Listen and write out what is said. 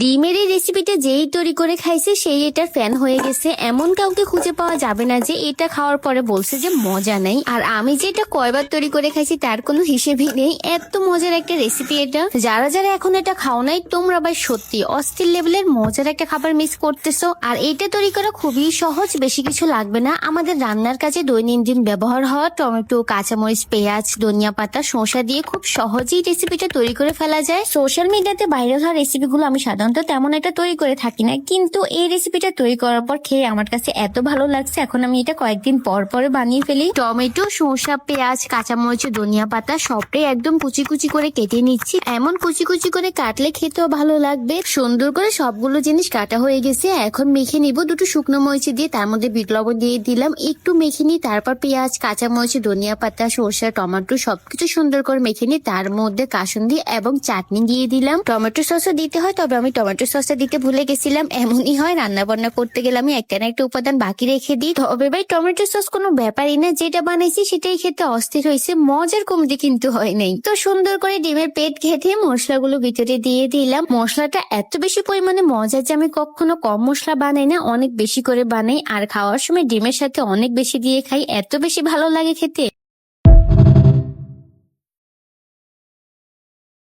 ডিমের এই রেসিপিটা যেই তৈরি করে খাইছে সেই এটার ফ্যান হয়ে গেছে। এমন কাউকে খুঁজে পাওয়া যাবে না যে এটা খাওয়ার পরে বলছে যে মজা নেই। আর আমি যে এটা কয়বার তৈরি করে খাইছি তার কোনো হিসেবই নেই। এত মজার একটা রেসিপি এটা। যারা যারা এখন এটা খাও নাই তোমরা ভাই সত্যি অস্থির লেভেলের মজার একটা খাবার মিস করতেছো। আর এটা তৈরি করা খুবই সহজ, বেশি কিছু লাগবে না। আমাদের রান্নার কাজে দৈনন্দিন ব্যবহার হওয়া টমেটো, কাঁচামরিচ, পেঁয়াজ, ধনিয়া পাতা, শসা দিয়ে খুব সহজেই রেসিপিটা তৈরি করে ফেলা যায়। সোশ্যাল মিডিয়াতে ভাইরাল হওয়া রেসিপিগুলো আমি সাধারণত তেমন একটা তৈরি করে থাকি না, কিন্তু এই রেসিপিটা তৈরি করার পর খেয়ে আমার কাছে এত ভালো লাগছে, এখন আমি এটা কয়েকদিন পর পরে বানিয়ে ফেলি। টমেটো, শসা, পেঁয়াজ, কাঁচামরিচ, ধনিয়া পাতা সবটাই একদম কুচি কুচি করে কেটে নিচ্ছি। এমন কুচি কুচি করে কাটলে খেতেও ভালো লাগবে। সুন্দর করে সবগুলো জিনিস কাটা হয়ে গেছে। এখন মেখে নিব দুটো শুকনো মরিচ দিয়ে, তার মধ্যে বিট লবণ দিয়ে দিলাম, একটু মেখে নিই। তারপর পেঁয়াজ, কাঁচামরিচ, ধনিয়া পাতা, সরষা, টমেটো সবকিছু সুন্দর করে মেখে নিই। তার মধ্যে কাসুন্দি এবং চাটনি দিয়ে দিলাম। টমেটো সসও দিতে হয়, তবে আমি টমেটো সসটা দিতে ভুলে গেছিলাম। এমনই হয়, রান্না বান্না করতে গেলে আমি একটা না একটা উপাদান বাকি রেখে দিই। তবে ভাই টমেটো সস কোনো ব্যাপারই না, যেটা বানাইছি সেটাই খেতে অস্থির হয়েছে, মজার কমতি কিন্তু হয় নাই। তো সুন্দর করে ডিমের পেট ঘেটে মশলাগুলো ভিতরে দিয়ে দিলাম। মশলাটা এত বেশি পরিমাণে মজা যে আমি কখনো কম মশলা বানাই না, অনেক বেশি করে বানাই। আর খাওয়ার সময় ডিমের সাথে অনেক বেশি দিয়ে খাই, এত বেশি ভালো লাগে খেতে।